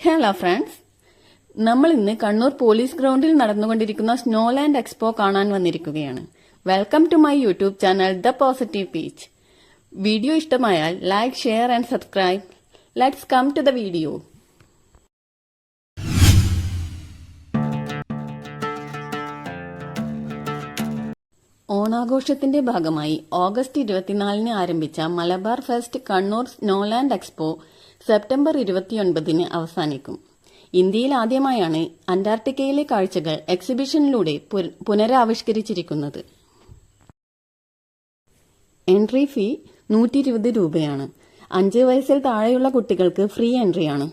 Hello friends, നമ്മൾ ഇന്ന് Kannur police ഗ്രൗണ്ടിൽ നടന്നുകൊണ്ടിരിക്കുന്ന സ്നോലാൻഡ് എക്സ്പോ കാണാൻ വന്നിരിക്കുകയാണ്. Welcome to my YouTube channel the positive peach. Video ഇഷ്ടമായാൽ like, share and subscribe. Let's come to the video. ഓണാഘോഷത്തിന്റെ ഭാഗമായി ഓഗസ്റ്റ് 24 ആരംഭിച്ച Malabar fest Kannur Snowland expo September 29 അവസാനിക്കും. ഇന്ത്യയിൽ ആദ്യമായാണ് അന്റാർട്ടിക്കയിലെ കാഴ്ചകൾ എക്സിബിഷനിലൂടെ പുനരാവിഷ്കരിച്ചിരിക്കുന്നത്. എൻട്രി ഫീ 120 രൂപയാണ്. 5 വയസ്സിൽ താഴെയുള്ള കുട്ടികൾക്ക് ഫ്രീ എൻട്രിയാണ്.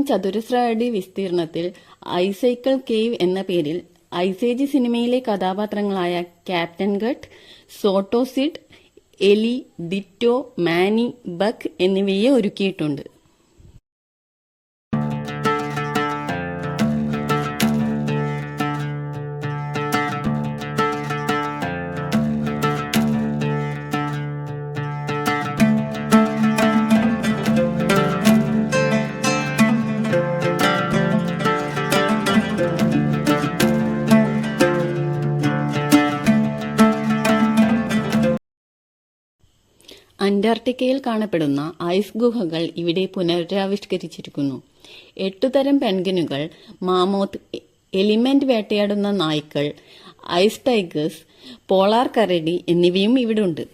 ചതുരശ്ര അടി വിസ്തീർണത്തിൽ ഐസൈക്കിൾ കേവ് എന്ന പേരിൽ ഐസേജ് സിനിമയിലെ കഥാപാത്രങ്ങളായ ക്യാപ്റ്റൻ ഗട്ട്, സോട്ടോ സിഡ്, എലി, ഡിറ്റോ, മാനി, ബക്ക് എന്നിവയെ ഒരുക്കിയിട്ടുണ്ട്. അന്റാർട്ടിക്കയിൽ കാണപ്പെടുന്ന ഐസ് ഗുഹകൾ ഇവിടെ പുനരാവിഷ്കരിച്ചിരിക്കുന്നു. 8 തരം പെൻഗ്വിനുകൾ, മാമോത്ത്, എലിമെന്റ് വേട്ടയാടുന്ന നായ്ക്കൾ, ഐസ് ടൈഗേഴ്സ്, പോളാർ കരടി എന്നിവയും ഇവിടെ ഉണ്ട്.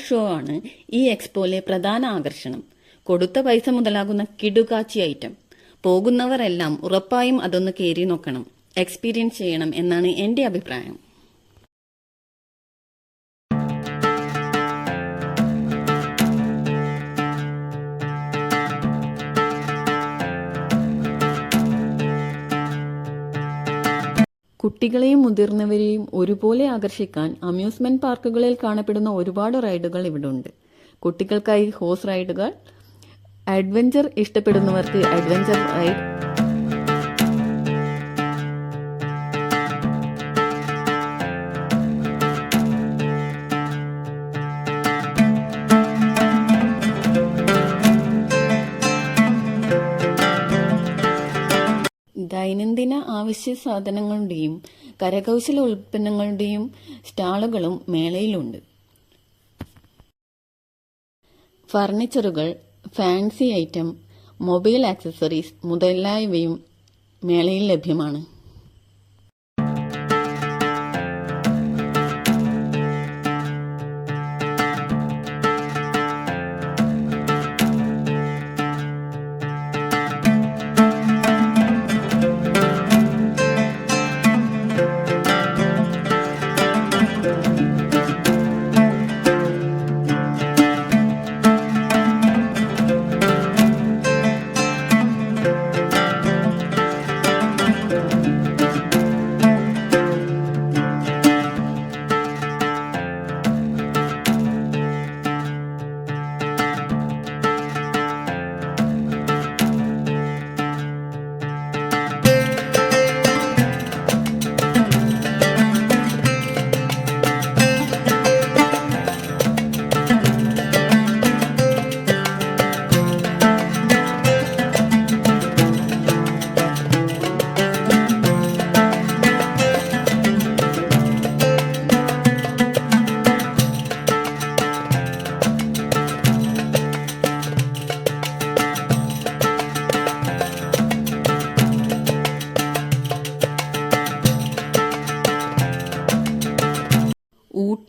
ഷോ ആണ് ഈ എക്സ്പോയിലെ പ്രധാന ആകർഷണം. കൊടുത്ത പൈസ മുതലാകുന്ന കിടുകാച്ചി ഐറ്റം. പോകുന്നവർ എല്ലാം ഉറപ്പായും അതൊന്ന് കേറി നോക്കണം, എക്സ്പീരിയൻസ് ചെയ്യണം എന്നാണ് എന്റെ അഭിപ്രായം. കുട്ടികളെയും മുതിർന്നവരെയും ഒരുപോലെ ആകർഷിക്കാൻ അമ്യൂസ്മെന്റ് പാർക്കുകളിൽ കാണപ്പെടുന്ന ഒരുപാട് റൈഡുകൾ ഇവിടെ ഉണ്ട്. കുട്ടികൾക്കായി ഹോഴ്സ് റൈഡുകൾ, അഡ്വഞ്ചർ ഇഷ്ടപ്പെടുന്നവർക്ക് അഡ്വഞ്ചർ റൈഡ്, ദൈനംദിന ആവശ്യ സാധനങ്ങളുടെയും കരകൗശല ഉൽപ്പന്നങ്ങളുടെയും സ്റ്റാളുകളും മേളയിലുണ്ട്. ഫർണിച്ചറുകൾ, ഫാൻസി ഐറ്റം, മൊബൈൽ ആക്സസറീസ് മുതലായവയും മേളയിൽ ലഭ്യമാണ്.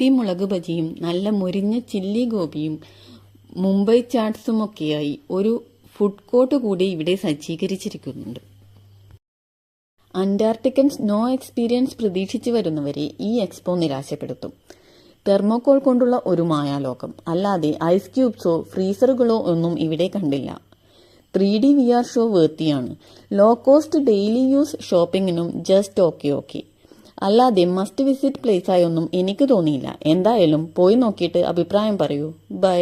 സ്പൈസി മുളക് ബജിയും നല്ല മുരിഞ്ഞ ചില്ലി ഗോപിയും മുംബൈ ചാട്സുമൊക്കെയായി ഒരു ഫുഡ് കോർട്ട് കൂടി ഇവിടെ സജ്ജീകരിച്ചിരിക്കുന്നുണ്ട്. അന്റാർട്ടിക്കൻ സ്നോ എക്സ്പീരിയൻസ് പ്രതീക്ഷിച്ചു വരുന്നവരെ ഈ എക്സ്പോ നിരാശപ്പെടുത്തും. തെർമോകോൾ കൊണ്ടുള്ള ഒരു മായാലോകം, അല്ലാതെ ഐസ് ക്യൂബ്സോ ഫ്രീസറുകളോ ഒന്നും ഇവിടെ കണ്ടില്ല. 3D VR ഷോ വേർത്തിയാണ്. ലോ കോസ്റ്റ് ഡെയിലി യൂസ് ഷോപ്പിങ്ങിനും ജസ്റ്റ് ഓക്കെ. അല്ലാതെ മസ്റ്റ് വിസിറ്റ് പ്ലേസായൊന്നും എനിക്ക് തോന്നിയില്ല. എന്തായാലും പോയി നോക്കിയിട്ട് അഭിപ്രായം പറയൂ. ബൈ.